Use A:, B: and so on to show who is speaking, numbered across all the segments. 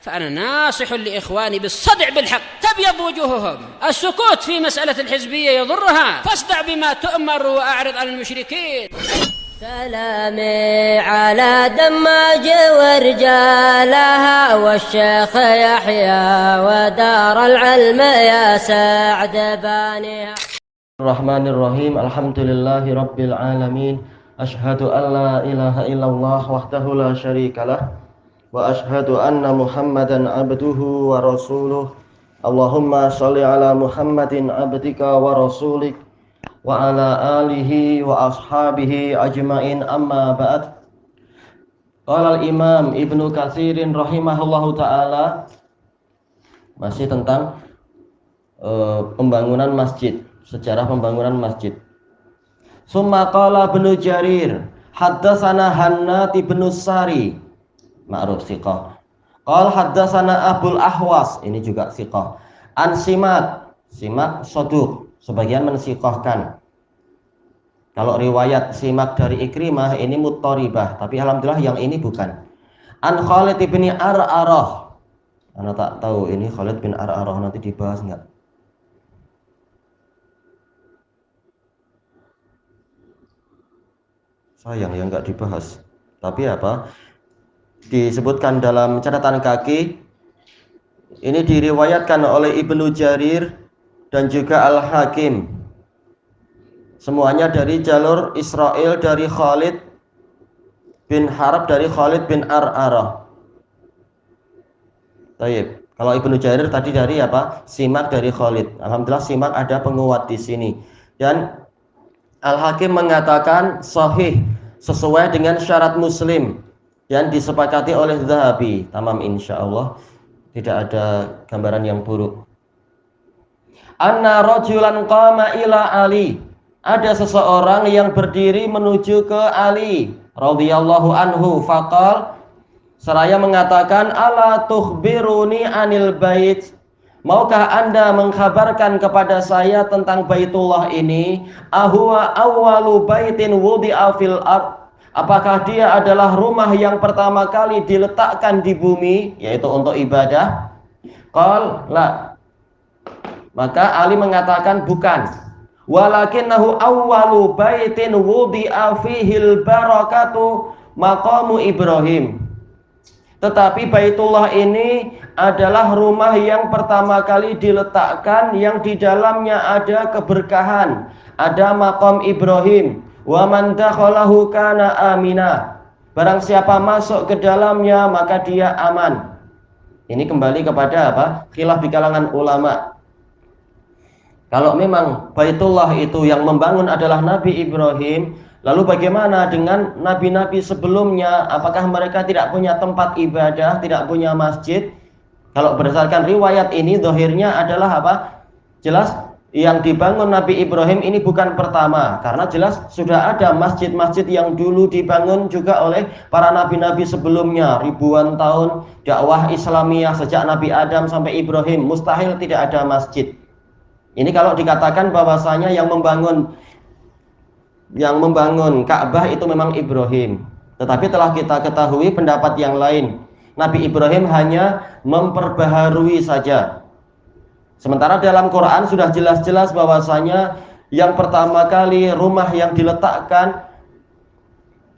A: فأنا ناصح لإخواني بالصدع بالحق تبيض وجوههم. السكوت في مسألة الحزبية يضرها، فاصدع بما تؤمر وأعرض عن المشركين.
B: سلامي على دماج ورجالها والشيخ يحيى ودار العلم يا سعد بانيها.
C: الرحمن الرحيم. الحمد لله رب العالمين. أشهد أن لا إله إلا الله وحده لا شريك له وأشهد أن محمدا عبده ورسوله. اللهم صل على محمد عبدك ورسولك وعلى آله وأصحابه أجمعين. أما بعد. Qala al-Imam Ibnu Katsirin rahimahullahu taala, masih tentang pembangunan masjid, sejarah pembangunan masjid. Summa qala Ibnu Jarir haddatsana Hannat ibnu Sari, ma'ruf siqah. Qala haddatsana Abul Ahwas, ini juga siqah. An Simak saduq, sebagian mensiqahkan. Kalau riwayat Simak dari Ikrimah ini muttaribah, tapi alhamdulillah yang ini bukan. An Khalid bin Ar'arah. Anda tak tahu ini Khalid bin Ar'arah, nanti dibahas enggak? Sayang ya enggak dibahas. Tapi apa? Disebutkan dalam catatan kaki. Ini diriwayatkan oleh Ibnu Jarir dan juga Al-Hakim. Semuanya dari jalur Israel dari Khalid bin Harb dari Khalid bin Ar'arah. Baik. Kalau Ibnu Jarir tadi dari apa? Simak dari Khalid. Alhamdulillah Simak ada penguat di sini. Dan Al-Hakim mengatakan sahih sesuai dengan syarat Muslim yang disepakati oleh Zahabi. Tamam insyaallah. Tidak ada gambaran yang buruk. Anna rajulan qama ila Ali. Ada seseorang yang berdiri menuju ke Ali radhiyallahu anhu, faqal, seraya mengatakan, ala tukhbiruni anil bait, maukah Anda mengkhabarkan kepada saya tentang Baitullah ini? Ahuwa awwalu baitin wudi'a fil ard, apakah dia adalah rumah yang pertama kali diletakkan di bumi, yaitu untuk ibadah? Qal la, maka Ali mengatakan bukan. Walakinnahu awwalu baitin wudi'a fihil barakatu maqamu Ibrahim. Tetapi Baitullah ini adalah rumah yang pertama kali diletakkan yang di dalamnya ada keberkahan, ada maqam Ibrahim. Wa man dakhalahu kana amina. Barang siapa masuk ke dalamnya maka dia aman. Ini kembali kepada apa? Khilaf di kalangan ulama. Kalau memang Baitullah itu yang membangun adalah Nabi Ibrahim, lalu bagaimana dengan nabi-nabi sebelumnya? Apakah mereka tidak punya tempat ibadah, tidak punya masjid? Kalau berdasarkan riwayat ini, zahirnya adalah apa? Jelas yang dibangun Nabi Ibrahim ini bukan pertama, karena jelas sudah ada masjid-masjid yang dulu dibangun juga oleh para nabi-nabi sebelumnya. Ribuan tahun dakwah Islamiyah sejak Nabi Adam sampai Ibrahim, mustahil tidak ada masjid. Ini kalau dikatakan bahwasanya yang membangun Ka'bah itu memang Ibrahim. Tetapi telah kita ketahui pendapat yang lain. Nabi Ibrahim hanya memperbaharui saja. Sementara dalam Quran sudah jelas-jelas bahwasanya yang pertama kali rumah yang diletakkan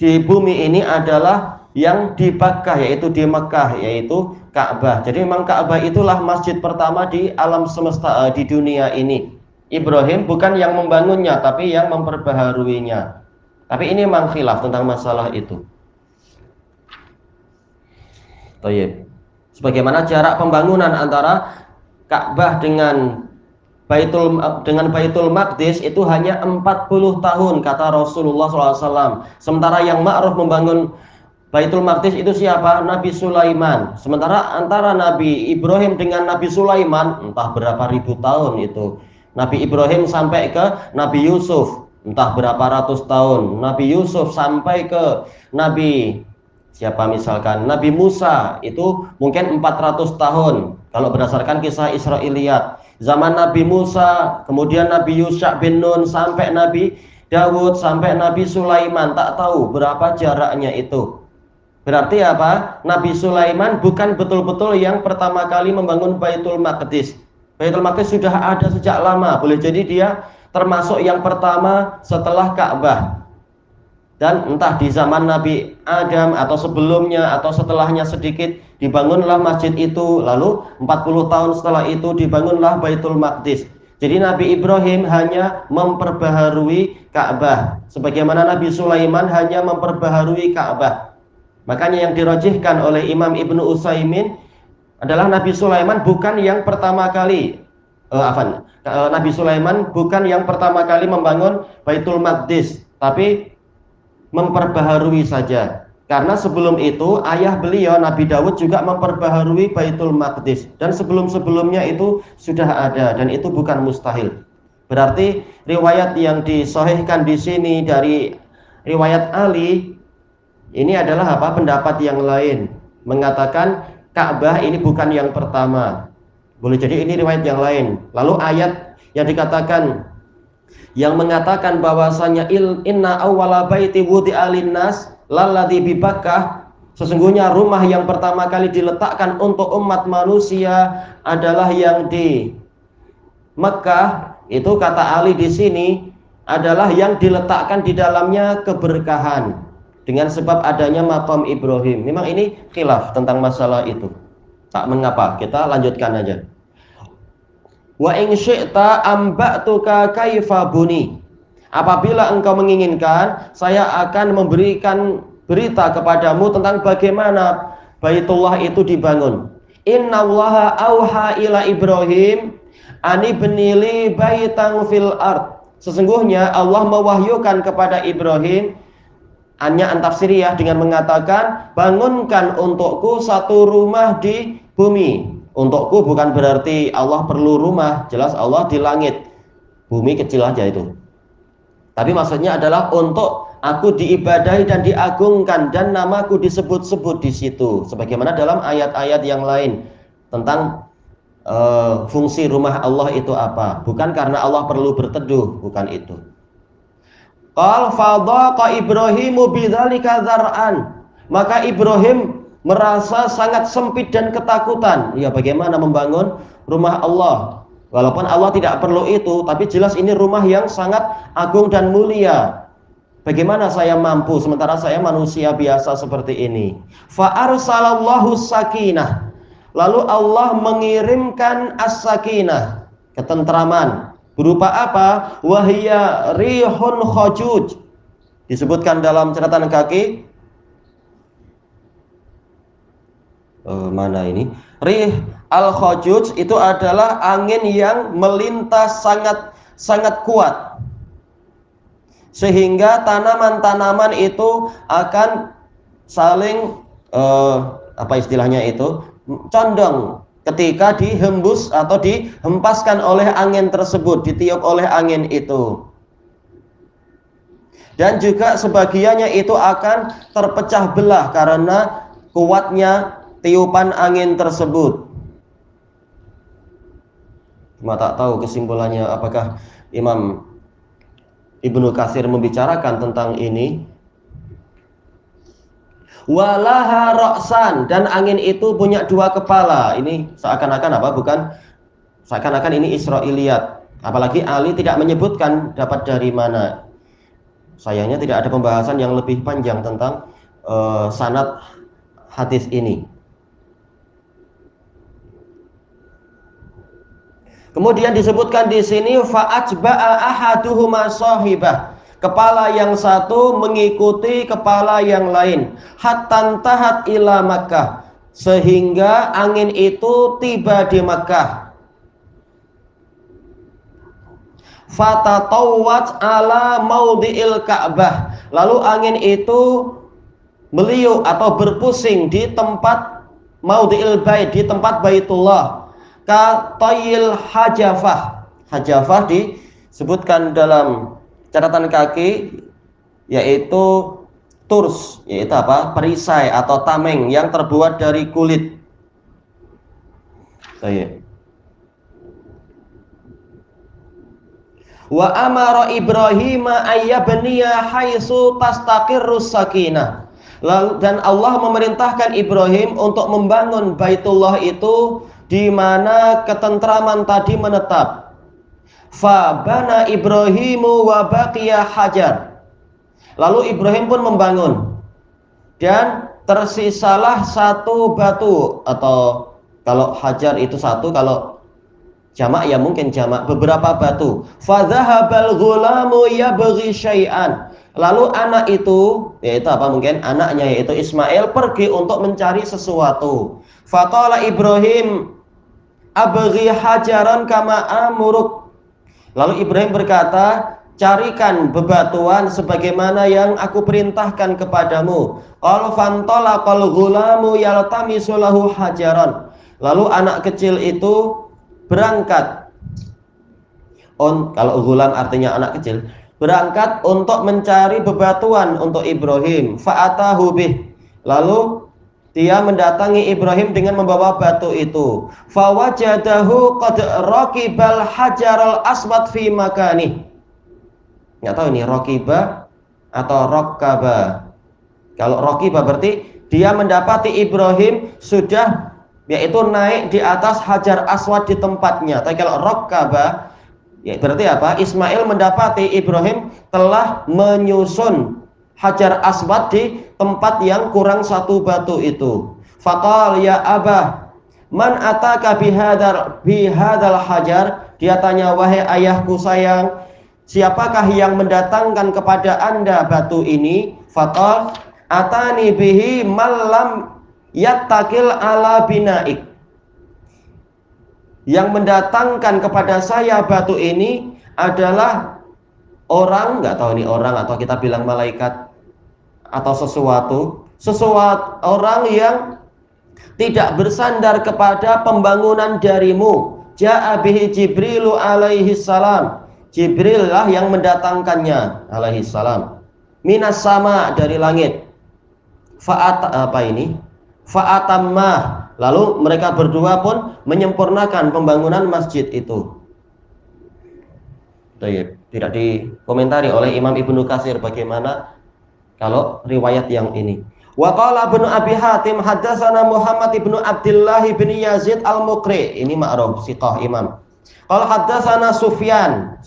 C: di bumi ini adalah yang di Makkah, yaitu di Mekah, yaitu Ka'bah. Jadi memang Ka'bah itulah masjid pertama di alam semesta, di dunia ini. Ibrahim bukan yang membangunnya, tapi yang memperbaharuinya. Tapi ini memang khilaf tentang masalah itu. Baik. Sebagaimana jarak pembangunan antara Ka'bah dengan Baitul Maqdis itu hanya 40 tahun kata Rasulullah SAW. Sementara yang ma'ruf membangun Baitul Maqdis itu siapa? Nabi Sulaiman. Sementara antara Nabi Ibrahim dengan Nabi Sulaiman entah berapa ribu tahun itu. Nabi Ibrahim sampai ke Nabi Yusuf entah berapa ratus tahun. Nabi Yusuf sampai ke Nabi siapa misalkan? Nabi Musa itu mungkin 400 tahun. Kalau berdasarkan kisah Israiliyat. Zaman Nabi Musa, kemudian Nabi Yusha bin Nun sampai Nabi Dawud sampai Nabi Sulaiman, tak tahu berapa jaraknya itu. Berarti apa? Nabi Sulaiman bukan betul-betul yang pertama kali membangun Baitul Maqdis. Baitul Maqdis sudah ada sejak lama. Boleh jadi dia termasuk yang pertama setelah Ka'bah. Dan entah di zaman Nabi Adam atau sebelumnya atau setelahnya sedikit dibangunlah masjid itu. Lalu 40 tahun setelah itu dibangunlah Baitul Maqdis. Jadi Nabi Ibrahim hanya memperbaharui Ka'bah, sebagaimana Nabi Sulaiman hanya memperbaharui Ka'bah. Makanya yang dirajihkan oleh Imam Ibnu Utsaimin adalah Nabi Sulaiman bukan yang pertama kali Nabi Sulaiman bukan yang pertama kali membangun Baitul Maqdis, tapi memperbaharui saja. Karena sebelum itu ayah beliau Nabi Daud juga memperbaharui Baitul Maqdis, dan sebelum-sebelumnya itu sudah ada, dan itu bukan mustahil. Berarti riwayat yang disahihkan di sini dari riwayat Ali ini adalah apa? Pendapat yang lain mengatakan Ka'bah ini bukan yang pertama. Boleh jadi ini riwayat yang lain. Lalu ayat yang dikatakan yang mengatakan bahwasanya inna awwala baiti wudi'a linnas lalladzi bi Bakkah, sesungguhnya rumah yang pertama kali diletakkan untuk umat manusia adalah yang di Mekah. Itu kata Ali di sini adalah yang diletakkan di dalamnya keberkahan, dengan sebab adanya maqam Ibrahim. Memang ini khilaf tentang masalah itu. Tak mengapa, kita lanjutkan aja. Wa in syi'ta amba'tuka kaifa buni. Apabila engkau menginginkan, saya akan memberikan berita kepadamu tentang bagaimana Baitullah itu dibangun. Innallaha auha ila Ibrahim ani benili baitan fil ard. Sesungguhnya Allah mewahyukan kepada Ibrahim, hanya antafsiriyah dengan mengatakan bangunkan untukku satu rumah di bumi. Untukku bukan berarti Allah perlu rumah, jelas Allah di langit, bumi kecil aja itu. Tapi maksudnya adalah untuk aku diibadahi dan diagungkan dan namaku disebut-sebut di situ, sebagaimana dalam ayat-ayat yang lain tentang fungsi rumah Allah itu apa. Bukan karena Allah perlu berteduh, bukan itu. Qal fadhaqa Ibrahimu bidzalika dzar'an. Maka Ibrahim merasa sangat sempit dan ketakutan. Ya, bagaimana membangun rumah Allah? Walaupun Allah tidak perlu itu, tapi jelas ini rumah yang sangat agung dan mulia. Bagaimana saya mampu sementara saya manusia biasa seperti ini? Fa arsalallahu sakinah. Lalu Allah mengirimkan as-sakinah, ketentraman. Berupa apa? Wahia rihun khajuj. Disebutkan dalam catatan kaki. Mana ini? Rih al-khajuj itu adalah angin yang melintas sangat kuat, sehingga tanaman-tanaman itu akan saling apa istilahnya itu? Condong ketika dihembus atau dihempaskan oleh angin tersebut, ditiup oleh angin itu. Dan juga sebagiannya itu akan terpecah belah karena kuatnya tiupan angin tersebut. Cuma tak tahu kesimpulannya apakah Imam Ibnu Katsir membicarakan tentang ini. Walaha ra'san, dan angin itu punya dua kepala. Ini seakan-akan apa? Bukan seakan-akan ini Israiliyat. Apalagi Ali tidak menyebutkan dapat dari mana. Sayangnya tidak ada pembahasan yang lebih panjang tentang sanad hadis ini. Kemudian disebutkan di sini fa'atba'a ahaduhuma shahibah. Kepala yang satu mengikuti kepala yang lain, hatta tahat ila Makkah, sehingga angin itu tiba di Makkah. Fatatawwat ala maudhi'il Ka'bah. Lalu angin itu meliuk atau berpusing di tempat maudhi'il bait, di tempat Baitullah. Ka tayil hajafah. Hajafah disebutkan dalam catatan kaki yaitu turs, yaitu apa? Perisai atau tameng yang terbuat dari kulit. Wa amara Ibrahim ayyabniya haitsu tastaqirrus sakinah. Lalu dan Allah memerintahkan Ibrahim untuk membangun Baitullah itu di mana ketentraman tadi menetap. Fa bana Ibrahimu wa baqiya hajar. Lalu Ibrahim pun membangun dan tersisalah satu batu, atau kalau hajar itu satu, kalau jamak ya mungkin jamak, beberapa batu. Fa dzahabal ghulamu yabghi syai'an. Lalu anak itu, yaitu apa, mungkin anaknya yaitu Ismail, pergi untuk mencari sesuatu. Faqala Ibrahim abghi hajaran kama amuruk. Lalu Ibrahim berkata, carikan bebatuan sebagaimana yang aku perintahkan kepadamu. Qala fantalaqal ghulamu yaltamisu lahu hajaran. Lalu anak kecil itu berangkat. Kalau ghulam artinya anak kecil, berangkat untuk mencari bebatuan untuk Ibrahim. Fa'atahu bih. Lalu dia mendatangi Ibrahim dengan membawa batu itu. Fawajadahu qad raqibal hajaral aswad fi makani. Nggak tahu ini raqiba atau raqqaba. Kalau raqiba berarti dia mendapati Ibrahim sudah yaitu naik di atas hajar aswad di tempatnya. Tapi kalau raqqaba ya berarti apa? Ismail mendapati Ibrahim telah menyusun hajar aswad di tempat yang kurang satu batu itu. Faqal ya abah, man ataka bihadal hajar? Dia tanya, wahai ayahku sayang, siapakah yang mendatangkan kepada anda batu ini? Faqal atani bihi malam yattaqil ala binaik. Yang mendatangkan kepada saya batu ini adalah orang, nggak tahu ini orang atau kita bilang malaikat atau sesuatu orang yang tidak bersandar kepada pembangunan darimu. Ja'a bihi Jibrilu alaihi salam. Jibril lah yang mendatangkannya alaihi salam. Minas sama, dari langit. Fa'atammah. Lalu mereka berdua pun menyempurnakan pembangunan masjid itu. Tidak dikomentari oleh Imam Ibnu Katsir bagaimana kalau riwayat yang ini. Wa qala Ibnu Abi Hatim haddatsana Muhammad ibnu Abdullah bin Yazid al-Muqri. Ini ma'ruf siqah imam. Qala haddatsana Sufyan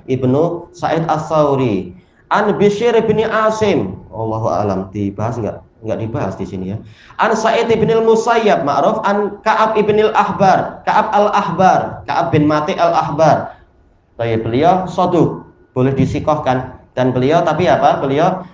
C: ibnu Sa'id Ats-Tsauri an Bishr bin Asim. Allahu a'lam, dibahas enggak dibahas di sini ya. An Sa'id bin al-Musayyab ma'ruf an Ka'ab bin al-Ahbar, Ka'ab bin Mati al-Ahbar. Beliau soduk, boleh disikohkan, dan beliau tapi apa? Beliau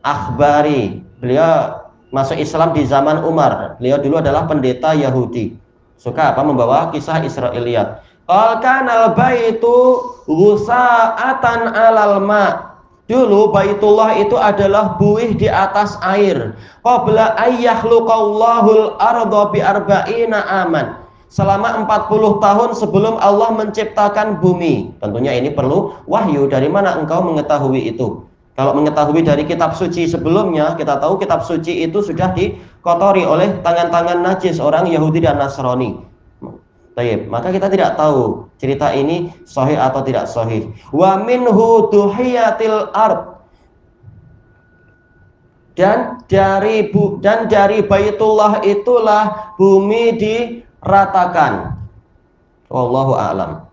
C: akhbari. Beliau masuk Islam di zaman Umar. Beliau dulu adalah pendeta Yahudi. Suka apa? Membawa kisah Israiliyat. Qal kanal baitu ghusa'atan 'alal ma'. Dulu Baitullah itu adalah buih di atas air. Qabla ayyahluqallahul arda bi arba'ina aman. Selama 40 tahun sebelum Allah menciptakan bumi. Tentunya ini perlu wahyu. Dari mana engkau mengetahui itu? Kalau mengetahui dari kitab suci sebelumnya, kita tahu kitab suci itu sudah dikotori oleh tangan-tangan najis orang Yahudi dan Nasrani. Baik, maka kita tidak tahu cerita ini sahih atau tidak sahih. Wa minhu duhiyatil ard. Dan dari Baitullah itulah bumi diratakan. Wallahu a'lam.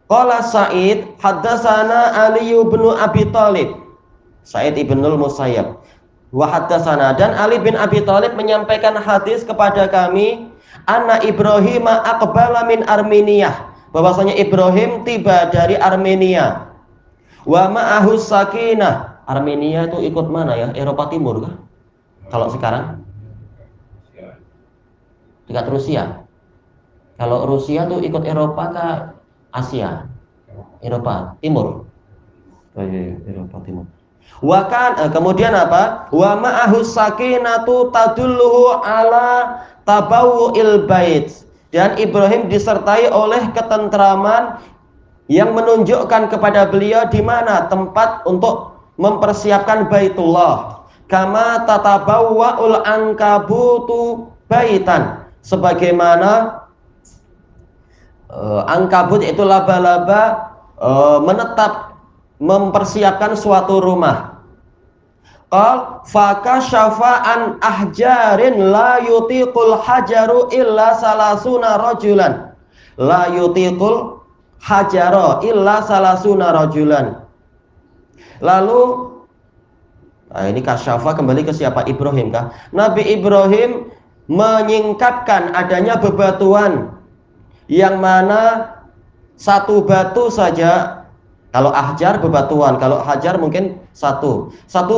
C: Qala Sa'id haddatsana Ali bin Abi Thalib. Sa'id ibnul Musayyab. Wa haddatsana, dan Ali bin Abi Thalib menyampaikan hadis kepada kami, anna Ibrahim aqbala min Armenia, bahwasanya Ibrahim tiba dari Armenia. Wa ma'ahu sakinah. Armenia itu ikut mana ya? Eropa Timur kah? Kalau sekarang? Dekat Rusia. Kalau Rusia tuh ikut Eropa ke Asia? Eropa Timur. Eropa Timur. Kemudian apa? Wa ma'ahu sakinatu tadulluhu ala tabawu'il bait. Dan Ibrahim disertai oleh ketentraman yang menunjukkan kepada beliau di mana tempat untuk mempersiapkan Baitullah. Kama tatabawwa'ul ankabutu baitan, sebagaimana ankabut itu laba-laba menetap mempersiapkan suatu rumah. Qal fakashafa an ahjarin la yutiqul hajaru illa salasuna rajulan. La yutiqul hajara illa salasuna rajulan. Lalu ini kasyafa kembali ke siapa? Ibrahim kah? Nabi Ibrahim menyingkapkan adanya bebatuan yang mana satu batu saja. Kalau ahjar bebatuan, kalau hajar mungkin satu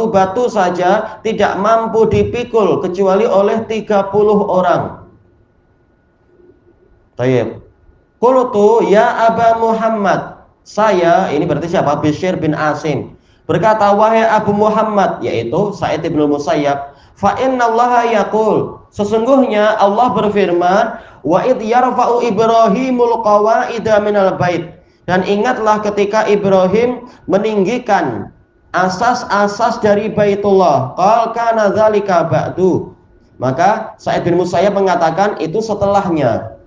C: batu saja tidak mampu dipikul kecuali oleh 30 orang. Tayyib. Qultu ya Aba Muhammad, saya, ini berarti siapa? Bishr bin Asim, berkata, wahai Abu Muhammad, yaitu Sa'id bin Musayyab, fa innallaha yaqul, sesungguhnya Allah berfirman, wa id yarfa'u Ibrahimul qawaida minal bait, dan ingatlah ketika Ibrahim meninggikan asas-asas dari Baitullah. Qal kana dzalika ba'du, maka Sa'id bin Musayyab mengatakan itu setelahnya.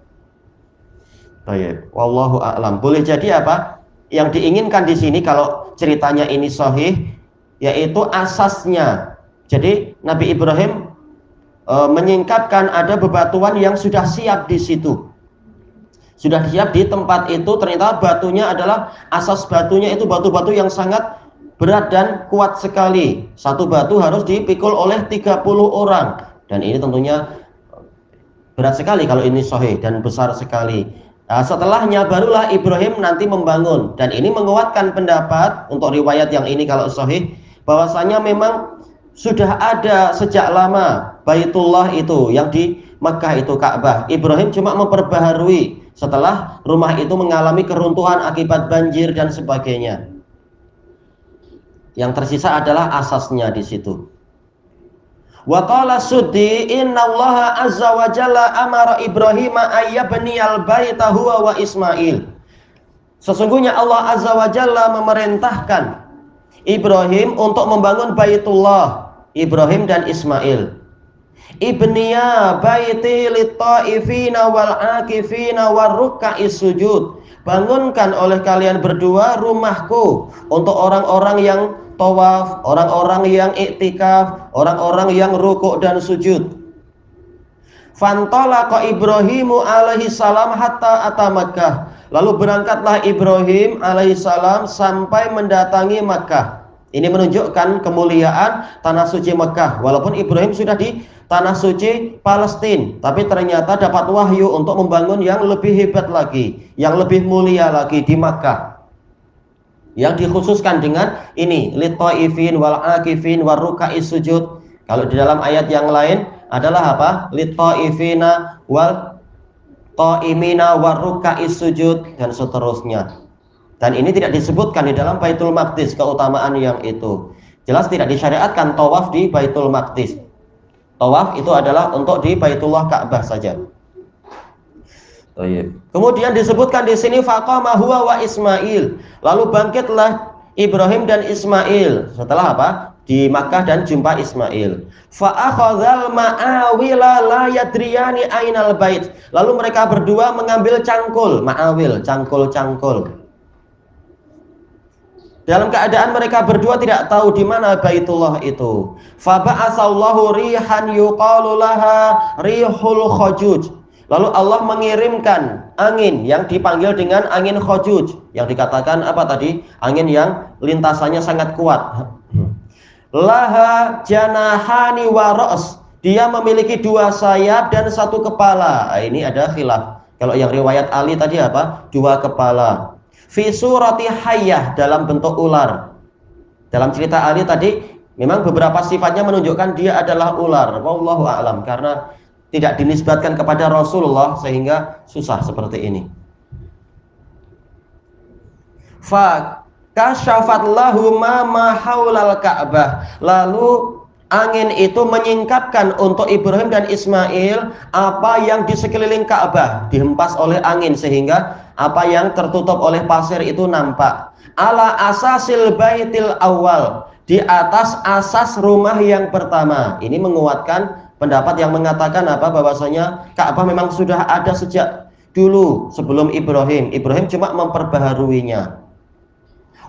C: Baik, wallahu a'lam. Boleh jadi apa yang diinginkan di sini kalau ceritanya ini sahih, yaitu asasnya. Jadi Nabi Ibrahim menyingkapkan ada bebatuan yang sudah siap di situ. Sudah siap di tempat itu, ternyata batunya adalah, asas batunya itu batu-batu yang sangat berat dan kuat sekali. Satu batu harus dipikul oleh 30 orang. Dan ini tentunya berat sekali kalau ini sahih dan besar sekali. Nah, setelahnya barulah Ibrahim nanti membangun. Dan ini menguatkan pendapat untuk riwayat yang ini kalau sahih, bahwasanya memang sudah ada sejak lama Baitullah itu yang di Makkah itu Ka'bah. Ibrahim cuma memperbaharui setelah rumah itu mengalami keruntuhan akibat banjir dan sebagainya. Yang tersisa adalah asasnya di situ. Wa qala Suddi innallaha azza wa jalla amara Ibrahim ayyabniyal baita huwa wa Ismail. Sesungguhnya Allah azza wa jalla memerintahkan Ibrahim untuk membangun Baitullah, Ibrahim dan Ismail. Ibniya baiti lit-taifina wal akifina warruka'is sujud. Bangunkan oleh kalian berdua rumahku untuk orang-orang yang tawaf, orang-orang yang iktikaf, orang-orang yang rukuk dan sujud. Fantalaqa Ibrahimu alaihi salam hatta ata Makkah. Lalu berangkatlah Ibrahim alaihi salam sampai mendatangi Makkah. Ini menunjukkan kemuliaan tanah suci Makkah. Walaupun Ibrahim sudah di tanah suci Palestina, tapi ternyata dapat wahyu untuk membangun yang lebih hebat lagi, yang lebih mulia lagi di Makkah, yang dikhususkan dengan ini lit-taifin wal akifin warruka'is sujud. Kalau di dalam ayat yang lain adalah apa? Lit-taifina wal qaimina warruka'is sujud dan seterusnya. Dan ini tidak disebutkan di dalam Baitul Maqdis keutamaan yang itu. Jelas tidak disyariatkan tawaf di Baitul Maqdis. Tawaf itu adalah untuk di Baitullah Ka'bah saja. Kemudian disebutkan di sini faqama huwa wa Ismail. Lalu bangkitlah Ibrahim dan Ismail setelah apa? Di Makkah dan jumpa Ismail. Fa akhadzal ma'awila la yadriyani ainal bait. Lalu mereka berdua mengambil cangkul, ma'awil, cangkul-cangkul. Dalam keadaan mereka berdua tidak tahu di mana Baitullah itu. Fa ba'atsallahu rihan yuqalu laha rihul khajuj. Lalu Allah mengirimkan angin yang dipanggil dengan angin khajuj, yang dikatakan apa tadi? Angin yang lintasannya sangat kuat. Laha janahani wa ra's. Dia memiliki dua sayap dan satu kepala. Nah, ini ada khilaf. Kalau yang riwayat Ali tadi apa? Dua kepala. Fi surati hayyah, dalam bentuk ular. Dalam cerita Ali tadi memang beberapa sifatnya menunjukkan dia adalah ular. Wallahu a'lam, karena tidak dinisbatkan kepada Rasulullah sehingga susah seperti ini. Fa kasyafat lahu ma haulal Ka'bah. Lalu angin itu menyingkapkan untuk Ibrahim dan Ismail apa yang di sekeliling Ka'bah, dihempas oleh angin sehingga apa yang tertutup oleh pasir itu nampak. Ala asasil baitil awal, di atas asas rumah yang pertama. Ini menguatkan pendapat yang mengatakan apa? Bahwasanya Ka'bah memang sudah ada sejak dulu sebelum Ibrahim. Ibrahim cuma memperbaharuinya.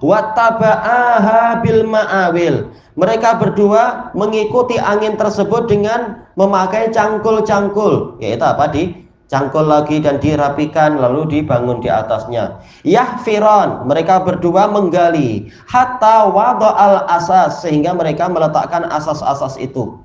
C: wattaba'aha bil ma'awil. Mereka berdua mengikuti angin tersebut dengan memakai cangkul-cangkul, yaitu apa, dicangkul lagi dan dirapikan lalu dibangun di atasnya. Yahfiran, mereka berdua menggali hatta wada'al asas, sehingga mereka meletakkan asas-asas itu.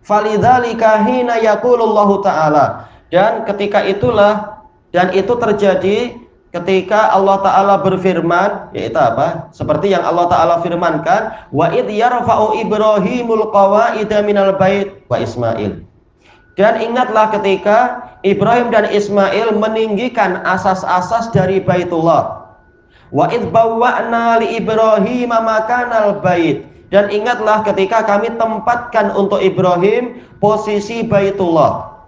C: Falidzalika hina yaqulullahu ta'ala, dan ketika itulah, dan itu terjadi ketika Allah Ta'ala berfirman, yaitu apa? Seperti yang Allah Ta'ala firmankan, wa idh yarfa'u Ibrahimul qawa'ida minal bait wa Ismail. Dan ingatlah ketika Ibrahim dan Ismail meninggikan asas-asas dari Baitullah. Wa idh bawwa'na li Ibrahim makanal bait. Dan ingatlah ketika kami tempatkan untuk Ibrahim posisi Baitullah.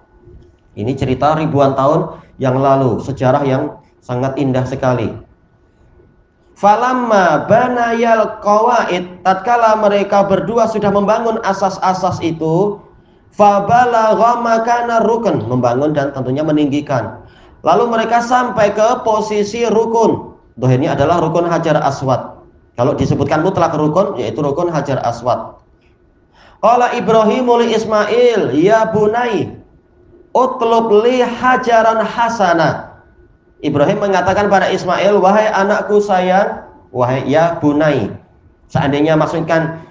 C: Ini cerita ribuan tahun yang lalu, sejarah yang sangat indah sekali. Falamma banayal qawaid, tatkala mereka berdua sudah membangun asas-asas itu, fabalagha makana rukun, membangun dan tentunya meninggikan. Lalu mereka sampai ke posisi rukun. Dohirnya adalah rukun Hajar Aswad. Kalau disebutkan mutlak rukun, yaitu rukun Hajar Aswad. Qala Ibrahimu li Ismail, ya bunai, utlub li hajaran hasanah. Ibrahim mengatakan pada Ismail, wahai anakku sayang, wahai ya bunai. Seandainya maksudkan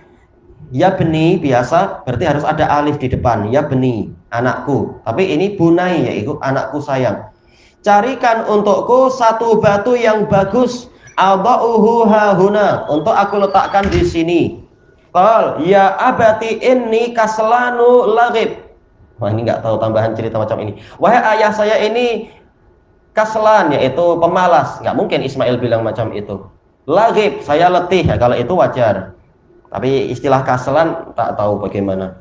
C: ya beni biasa, berarti harus ada alif di depan. Ya beni, anakku. Tapi ini bunai, yaitu anakku sayang. Carikan untukku satu batu yang bagus, adauhu hahuna, untuk aku letakkan di sini. Qal ya abati inni kaslanu laghib. Wah, ini nggak tahu tambahan cerita macam ini. Wahai ayah saya ini kaslan, yaitu pemalas. Nggak mungkin Ismail bilang macam itu. Laghib, saya letih, ya, kalau itu wajar. Tapi istilah kaslan tak tahu bagaimana.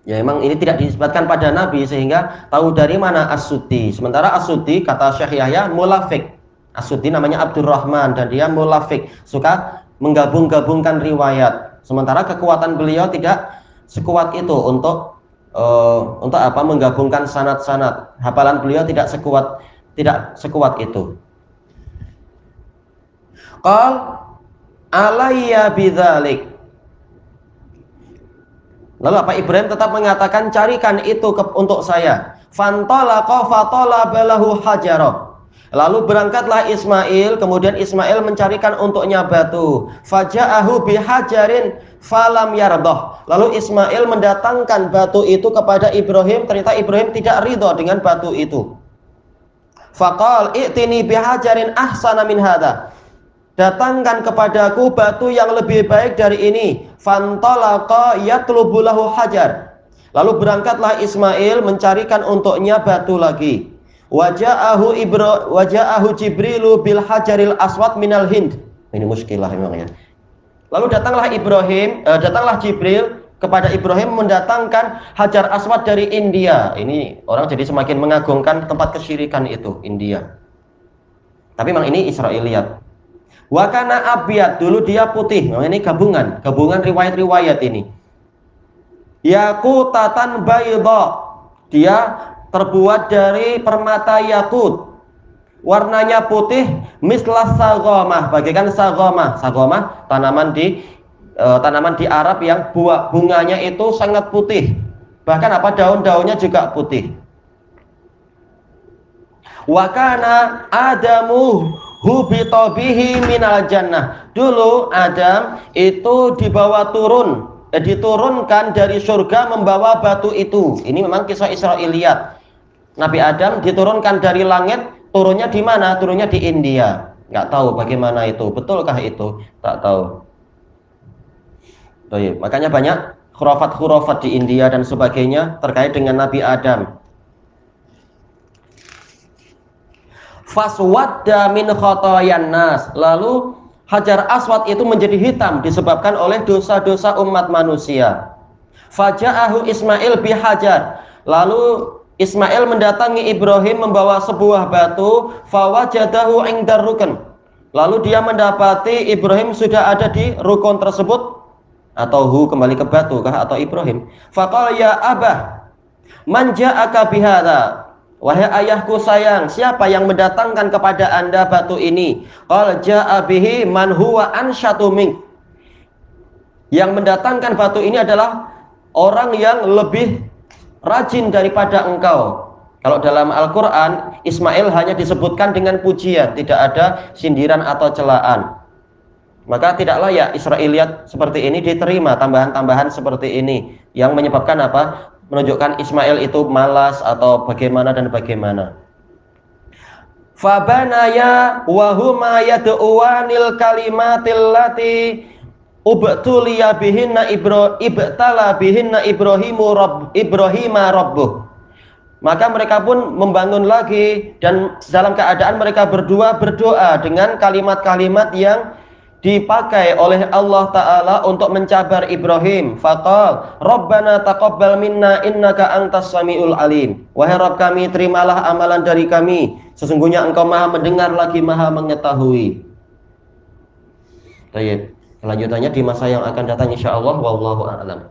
C: Ya memang ini tidak disebutkan pada Nabi, sehingga tahu dari mana As-Suddi. Sementara As-Suddi, kata Syekh Yahya, mulafik. As-Suddi namanya Abdurrahman dan dia mulafik, suka menggabung-gabungkan riwayat. Sementara kekuatan beliau tidak sekuat itu untuk apa, menggabungkan sanad-sanad. Hafalan beliau tidak sekuat itu. Qal alayya bidzalik. Lalu apa, Ibrahim tetap mengatakan, carikan itu untuk saya. Fantalaqa fatalaba lahu hajara. Lalu berangkatlah Ismail, kemudian Ismail mencarikan untuknya batu. Faja'ahu bihajarin falam yardah. Lalu Ismail mendatangkan batu itu kepada Ibrahim, ternyata Ibrahim tidak ridho dengan batu itu. Faqal i'tini bihajarin ahsana min hadha. Datangkan kepadaku batu yang lebih baik dari ini. Fantalaqa yatlubu lahu hajar. Lalu berangkatlah Ismail mencarikan untuknya batu lagi. Waja'ahu Jibrilu bil hajaril aswad minal Hind. Ini muskilah memang ya. Lalu datanglah Jibril kepada Ibrahim mendatangkan hajar aswad dari India. Ini orang jadi semakin mengagungkan tempat kesyirikan itu, India. Tapi memang ini Israiliyat. Wa kana abyad, dulu dia putih. Memang ini gabungan riwayat-riwayat ini. Yaqutatan bayda, dia terbuat dari permata yakut, warnanya putih, mislas sagomah, bagaikan sagomah. Sagomah tanaman di Arab yang bunganya itu sangat putih, bahkan apa, daun-daunnya juga putih. Wakana Adamu hubita bihi minal jannah. Dulu Adam itu diturunkan dari surga membawa batu itu. Ini memang kisah Israiliyat. Nabi Adam diturunkan dari langit, turunnya di mana? Turunnya di India. Nggak tahu bagaimana itu, betulkah itu? Tak tahu. Makanya banyak khurafat-khurafat di India dan sebagainya terkait dengan Nabi Adam. Faswadda min khotoyan nas. Lalu Hajar Aswad itu menjadi hitam disebabkan oleh dosa-dosa umat manusia. Faja'ahu Ismail bihajar. Lalu Ismail mendatangi Ibrahim membawa sebuah batu. Fawajadahu indar rukun. Lalu dia mendapati Ibrahim sudah ada di rukun tersebut. Atau kembali ke batu kah atau Ibrahim. Faqala ya abah, man ja'aka bihadza. Wahai ayahku sayang, siapa yang mendatangkan kepada anda batu ini? Qala ja'a bihi man huwa ansyatu mink. Yang mendatangkan batu ini adalah orang yang lebih rajin daripada engkau. Kalau dalam Al-Quran, Ismail hanya disebutkan dengan pujian, tidak ada sindiran atau celaan. Maka tidak layak Israiliyat seperti ini diterima, tambahan-tambahan seperti ini yang menyebabkan apa? Menunjukkan Ismail itu malas atau bagaimana dan bagaimana. Fabanaya wa huma yad'uwanil kalimatil lati ubtuliya bihinna ibtala bihinna Ibrahima rabbuh. Maka mereka pun membangun lagi dan dalam keadaan mereka berdua berdoa dengan kalimat-kalimat yang dipakai oleh Allah Ta'ala untuk mencabar Ibrahim. Faqal Rabbana taqabbal minna innaka antas samiul alim. Wahai Rabb kami, terimalah amalan dari kami, sesungguhnya engkau maha mendengar lagi maha mengetahui. Baik, kelanjutannya di masa yang akan datang insyaallah. Wallahu a'lam.